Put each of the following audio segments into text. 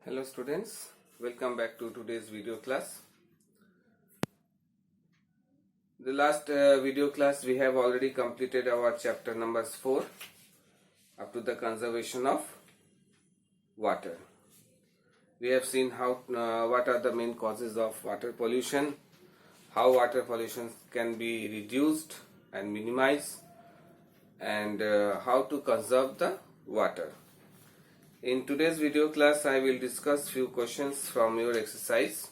Hello students, welcome back to today's video class. The last video class we have already completed our chapter numbers 4 up to the conservation of water. We have seen how what are the main causes of water pollution, how water pollution can be reduced and minimized, and how to conserve the water. In today's video class, I will discuss few questions from your exercise.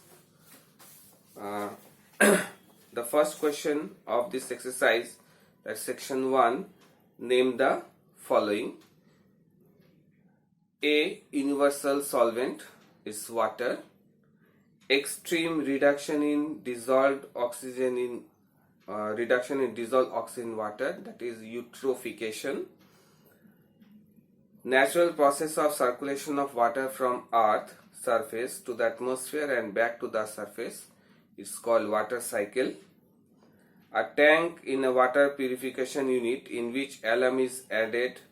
The first question of this exercise, that's section 1, name the following. A. Universal solvent is water. Extreme reduction in dissolved oxygen in water, that is eutrophication. Natural process of circulation of water from earth surface to the atmosphere and back to the surface is called water cycle. A tank in a water purification unit in which alum is added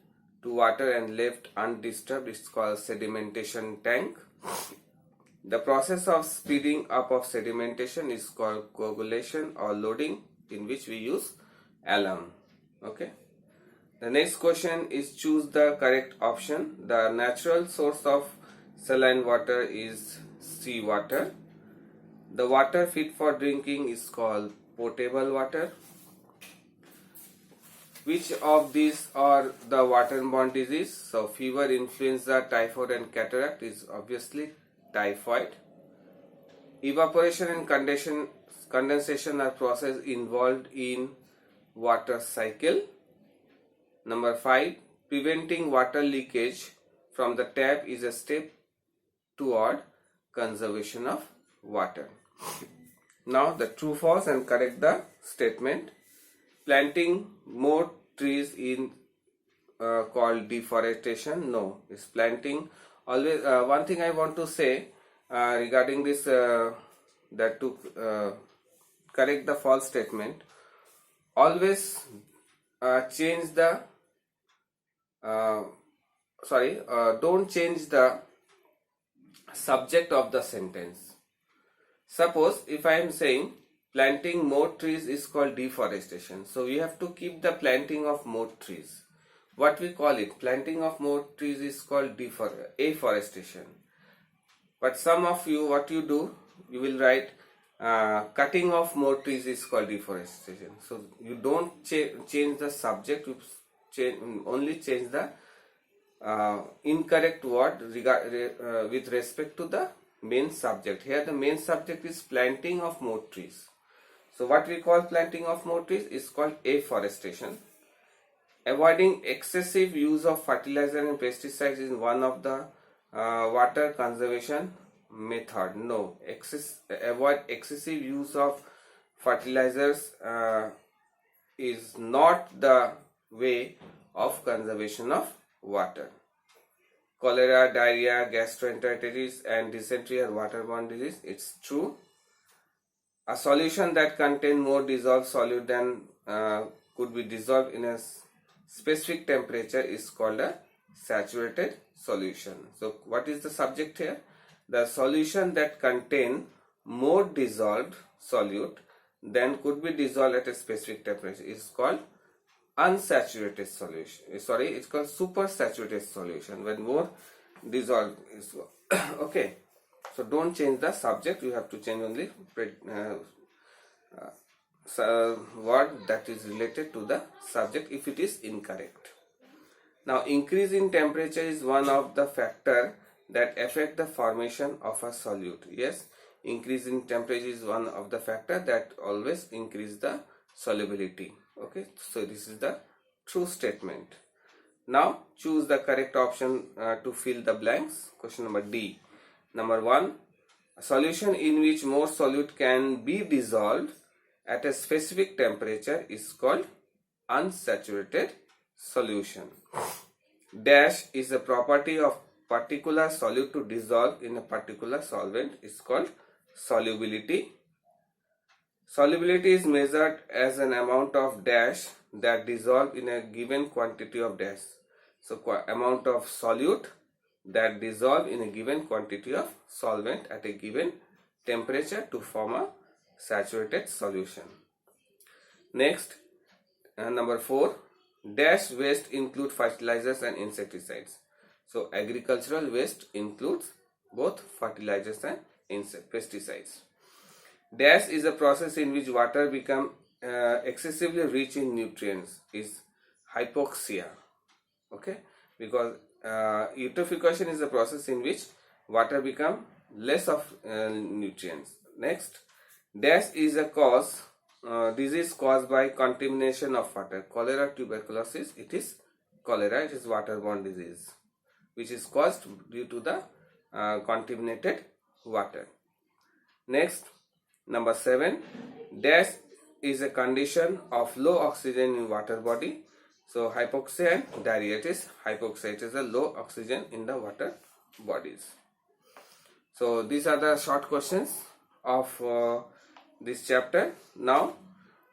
to water and left undisturbed is called sedimentation tank. The process of speeding up of sedimentation is called coagulation or loading, in which we use alum. Okay. The next question is choose the correct option. The natural source of saline water is seawater. The water fit for drinking is called potable water. Which of these are the waterborne disease? So fever, influenza, typhoid and cataract is obviously typhoid. Evaporation and condensation are processes involved in water cycle. Number 5, preventing water leakage from the tap is a step toward conservation of water. Now the true, false and correct the statement. Planting more trees in called deforestation. No, it's planting. Always one thing I want to say regarding this, that to correct the false statement, always change the don't change the subject of the sentence. Suppose if I am saying planting more trees is called deforestation, so we have to keep the planting of more trees. What we call it, planting of more trees is called afforestation. But some of you, what you do, you will write cutting of more trees is called deforestation. So you don't change the subject, you only change the incorrect word with respect to the main subject. Here the main subject is planting of more trees. So what we call planting of more trees is called afforestation. Avoiding excessive use of fertilizer and pesticides is one of the water conservation method. No, avoid excessive use of fertilizers is not the way of conservation of water. Cholera, diarrhea, gastroenteritis and dysentery are waterborne disease. It's true. A solution that contains more dissolved solute than could be dissolved in a specific temperature is called a saturated solution. So what is the subject here? The solution that contain more dissolved solute than could be dissolved at a specific temperature is called unsaturated solution. It's called supersaturated solution, when more dissolved is okay. So don't change the subject, you have to change only word that is related to the subject if it is incorrect. Now increase in temperature is one of the factor that affect the formation of a solute. Yes, increase in temperature is one of the factor that always increase the solubility. Okay, so this is the true statement. Now choose the correct option to fill the blanks. Question number D. Number 1, a solution in which more solute can be dissolved at a specific temperature is called unsaturated solution. Dash is a property of particular solute to dissolve in a particular solvent is called solubility. Solubility is measured as an amount of dash that dissolve in a given quantity of dash. So amount of solute that dissolve in a given quantity of solvent at a given temperature to form a saturated solution. Next, number 4, dash waste include fertilizers and insecticides. So agricultural waste includes both fertilizers and pesticides. Dash is a process in which water become excessively rich in nutrients, is hypoxia. Okay, because eutrophication is a process in which water become less of nutrients. Next, dash is a cause disease caused by contamination of water. Cholera, tuberculosis, it is cholera, it is waterborne disease which is caused due to the contaminated water. Next, number 7, dash is a condition of low oxygen in water body. So hypoxia and diarrhea, it is hypoxia, it is a low oxygen in the water bodies. So these are the short questions of this chapter. Now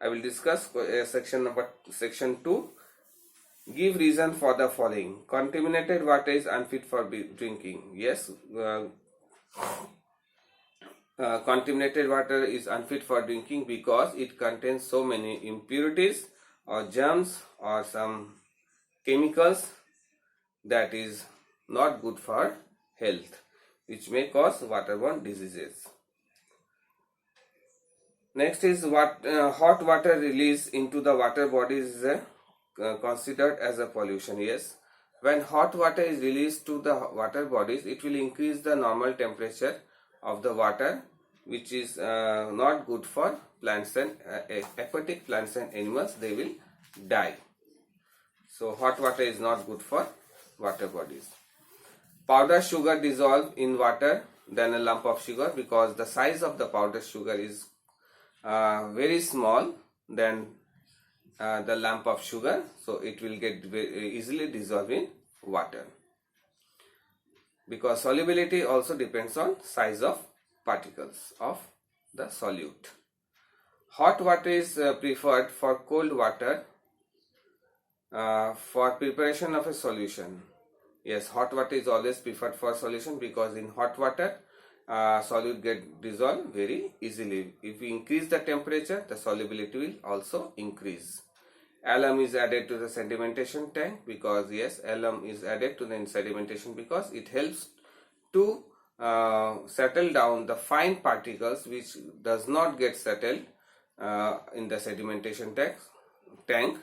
I will discuss section 2. Give reason for the following. Contaminated water is unfit for drinking. Yes, contaminated water is unfit for drinking because it contains so many impurities or germs or some chemicals that is not good for health, which may cause waterborne diseases. Next is what hot water release into the water bodies is considered as a pollution. Yes, when hot water is released to the water bodies, it will increase the normal temperature of the water, which is not good for plants and aquatic plants and animals. They will die. So hot water is not good for water bodies. Powder sugar dissolve in water than a lump of sugar because the size of the powder sugar is very small than the lump of sugar, so it will get easily dissolved in water, because solubility also depends on size of particles of the solute. Hot water is preferred for cold water for preparation of a solution. Yes, hot water is always preferred for solution because in hot water solute get dissolved very easily. If we increase the temperature, the solubility will also increase. Alum is added to the sedimentation tank because yes, alum is added to the sedimentation because it helps to settle down the fine particles which does not get settled in the sedimentation tank.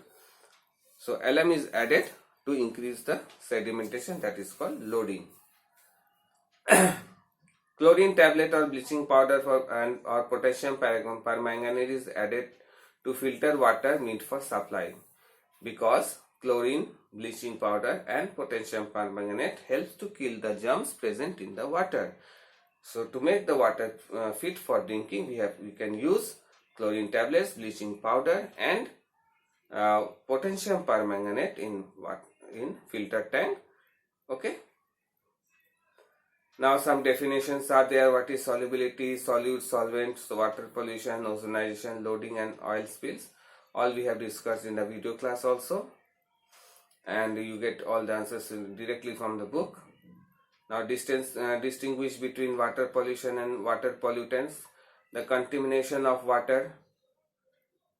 So alum is added to increase the sedimentation, that is called loading. Chlorine tablet or bleaching powder or potassium permanganate is added to filter water meant for supply, because chlorine, bleaching powder and potassium permanganate helps to kill the germs present in the water. So to make the water fit for drinking, we can use chlorine tablets, bleaching powder and potassium permanganate in filter tank. Okay. Now some definitions are there. What is solubility, solute, solvents, water pollution, ozonization, loading and oil spills. All we have discussed in the video class also. And you get all the answers directly from the book. Now distinguish between water pollution and water pollutants. The contamination of water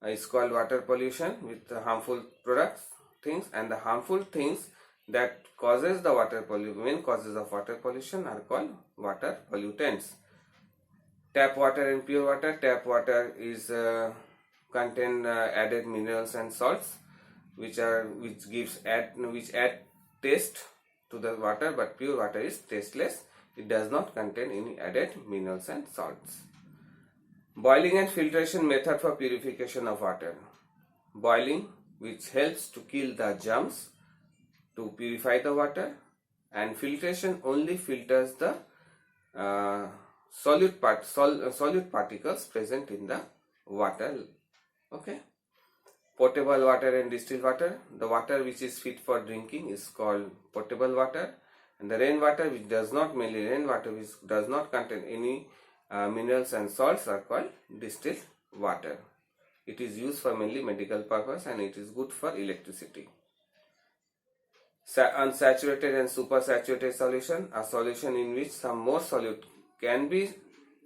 is called water pollution with harmful things, and the harmful things that causes the water pollution, main causes of water pollution are called water pollutants. Tap water and pure water. Tap water is contain added minerals and salts which add taste to the water, but pure water is tasteless. It does not contain any added minerals and salts. Boiling and filtration method for purification of water. Boiling, which helps to kill the germs to purify the water, and filtration only filters the solute particles present in the water. Okay. Potable water and distilled water. The water which is fit for drinking is called potable water, and the rainwater which does not contain any minerals and salts are called distilled water. It is used for mainly medical purpose and it is good for electricity. Unsaturated and supersaturated solution, a solution in which some more solute can be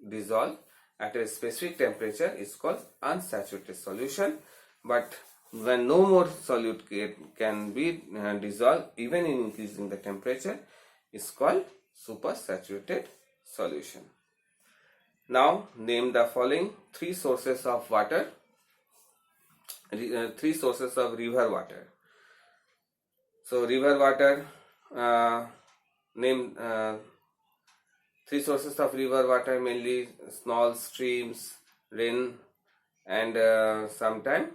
dissolved at a specific temperature, is called unsaturated solution. But when no more solute can be dissolved even in increasing the temperature, is called supersaturated solution. Now name the following three sources of water, three sources of river water. So river water, name three sources of river water, mainly small streams, rain, and sometime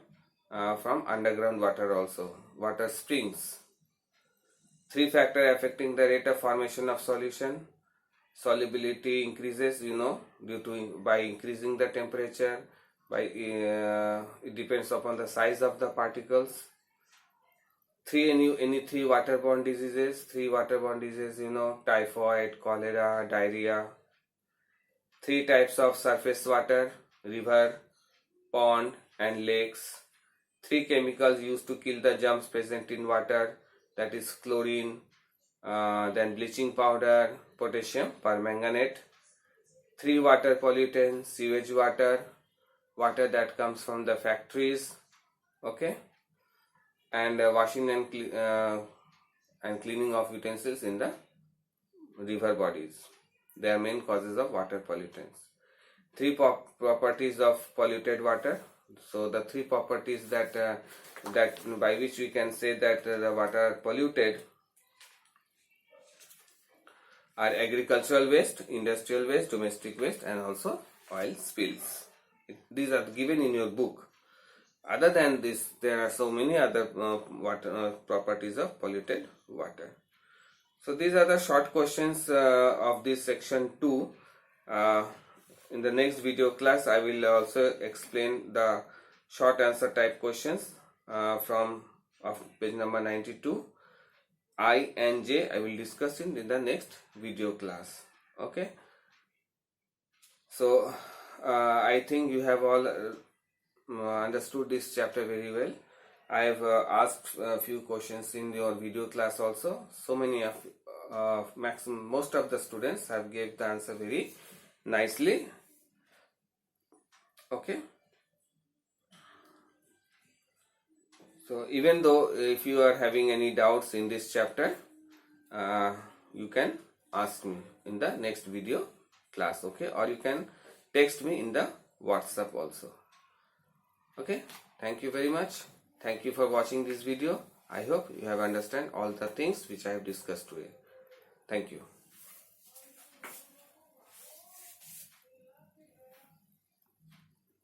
from underground water also, water springs. Three factors affecting the rate of formation of solution. Solubility increases, due to by increasing the temperature. It depends upon the size of the particles. Any three waterborne diseases. Typhoid, cholera, diarrhea. Three types of surface water: river, pond, and lakes. Three chemicals used to kill the germs present in water, that is chlorine, then bleaching powder, potassium permanganate. Three water pollutants: sewage water, water that comes from the factories, okay, and washing and cleaning of utensils in the river bodies. They are main causes of water pollutants. Three properties of polluted water. So the three properties that by which we can say that the water are polluted are agricultural waste, industrial waste, domestic waste, and also oil spills. These are given in your book. Other than this, there are so many other water properties of polluted water. So these are the short questions of this section 2. In the next video class, I will also explain the short answer type questions from page number 92. I and J I will discuss in the next video class. Okay. So I think you have all understood this chapter very well. I have asked a few questions in your video class also. So many of most of the students have gave the answer very nicely. Okay. So even though if you are having any doubts in this chapter, you can ask me in the next video class, okay, or you can text me in the WhatsApp also. Okay, thank you very much. Thank you for watching this video. I hope you have understand all the things which I have discussed today. Thank you.